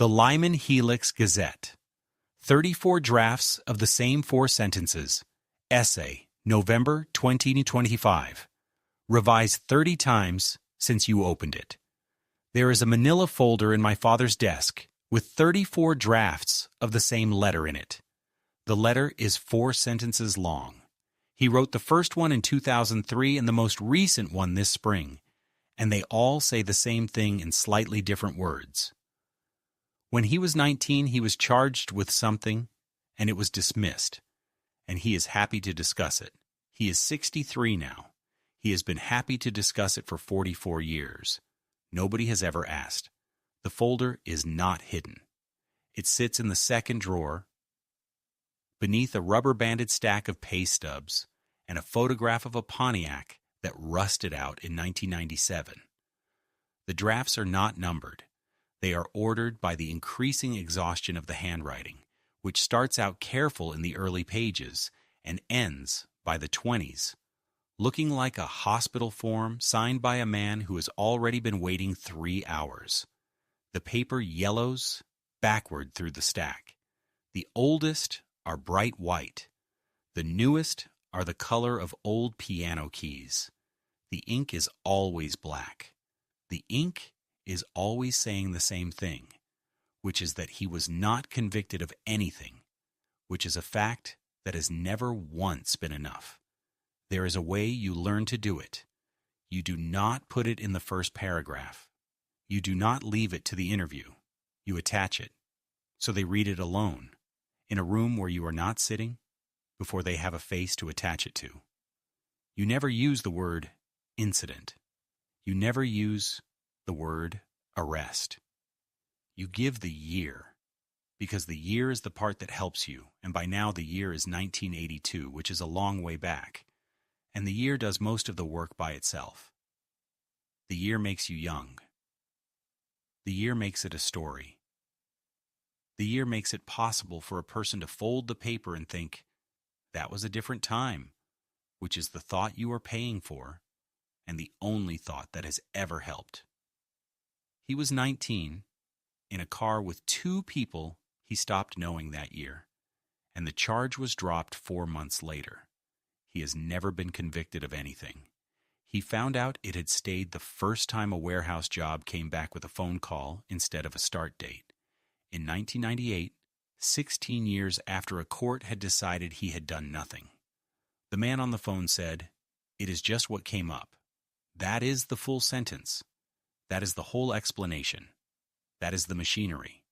The LIMEN Helix Gazette. 34 drafts of the same 4 sentences. Essay, November 2025. Revised 30 times since you opened it. There is a manila folder in my father's desk with 34 drafts of the same letter in it. The letter is 4 sentences long. He wrote the first one in 2003 and the most recent one this spring, and they all say the same thing in slightly different words. When he was 19, he was charged with something, and it was dismissed, and he is happy to discuss it. He is 63 now. He has been happy to discuss it for 44 years. Nobody has ever asked. The folder is not hidden. It sits in the second drawer, beneath a rubber-banded stack of pay stubs and a photograph of a Pontiac that rusted out in 1997. The drafts are not numbered. They are ordered by the increasing exhaustion of the handwriting, which starts out careful in the early pages and ends by the 20s, looking like a hospital form signed by a man who has already been waiting 3 hours. The paper yellows backward through the stack. The oldest are bright white. The newest are the color of old piano keys. The ink is always black. The ink is always saying the same thing, which is that he was not convicted of anything, which is a fact that has never once been enough. There is a way you learn to do it. You do not put it in the first paragraph. You do not leave it to the interview. You attach it, so they read it alone, in a room where you are not sitting, before they have a face to attach it to. You never use the word incident. You never use the word arrest. You give the year, because the year is the part that helps you, and by now the year is 1982, which is a long way back, and the year does most of the work by itself. The year makes you young. The year makes it a story. The year makes it possible for a person to fold the paper and think, that was a different time, which is the thought you are paying for, and the only thought that has ever helped. He was 19, in a car with 2 people he stopped knowing that year, and the charge was dropped 4 months later. He has never been convicted of anything. He found out it had stayed the first time a warehouse job came back with a phone call instead of a start date. In 1998, 16 years after a court had decided he had done nothing. The man on the phone said, "It is just what came up. That is the full sentence. That is the whole explanation. That is the machinery."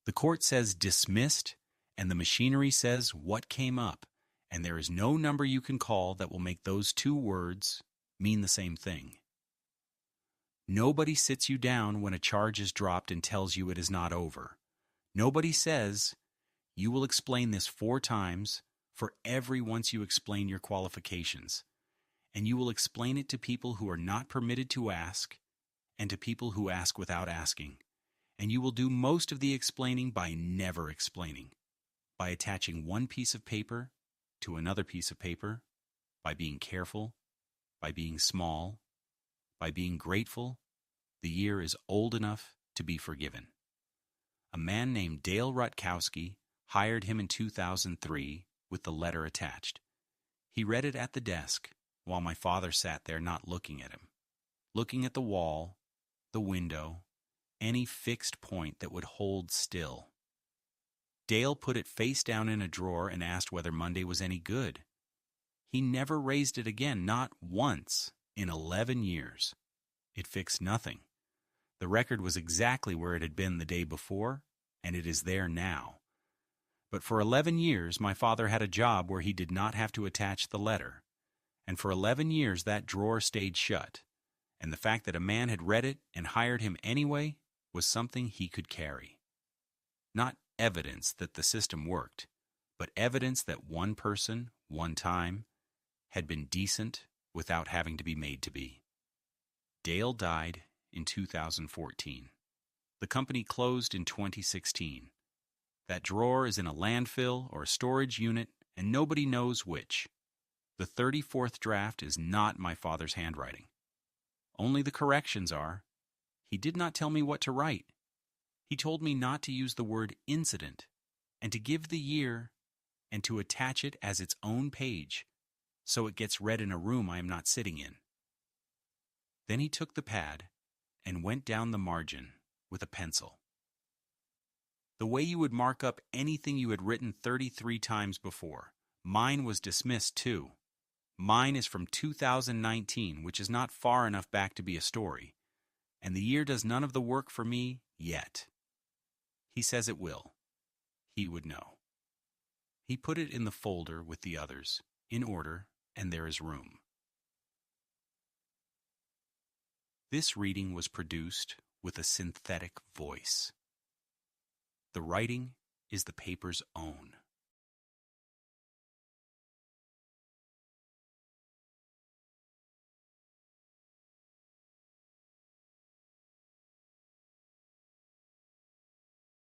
The court says dismissed, and the machinery says what came up, and there is no number you can call that will make those 2 words mean the same thing. Nobody sits you down when a charge is dropped and tells you it is not over. Nobody says, you will explain this 4 times for every once you explain your qualifications, and you will explain it to people who are not permitted to ask and to people who ask without asking, and you will do most of the explaining by never explaining, by attaching one piece of paper to another piece of paper, by being careful, by being small, by being grateful. The year is old enough to be forgiven. A man named Dale Rutkowski hired him in 2003 with the letter attached. He read it at the desk while my father sat there not looking at him, looking at the wall, the window, any fixed point that would hold still. Dale put it face down in a drawer and asked whether Monday was any good. He never raised it again, not once, in 11 years. It fixed nothing. The record was exactly where it had been the day before, and it is there now. But for 11 years, my father had a job where he did not have to attach the letter, and for 11 years that drawer stayed shut, and the fact that a man had read it and hired him anyway was something he could carry. Not evidence that the system worked, but evidence that one person, one time, had been decent without having to be made to be. Dale died in 2014. The company closed in 2016. That drawer is in a landfill or a storage unit, and nobody knows which. The 34th draft is not my father's handwriting. Only the corrections are. He did not tell me what to write. He told me not to use the word incident and to give the year and to attach it as its own page so it gets read in a room I am not sitting in. Then he took the pad and went down the margin with a pencil. The way you would mark up anything you had written 33 times before. Mine was dismissed too. Mine is from 2019, which is not far enough back to be a story, and the year does none of the work for me yet. He says it will. He would know. He put it in the folder with the others, in order, and there is room. This reading was produced with a synthetic voice. The writing is the paper's own.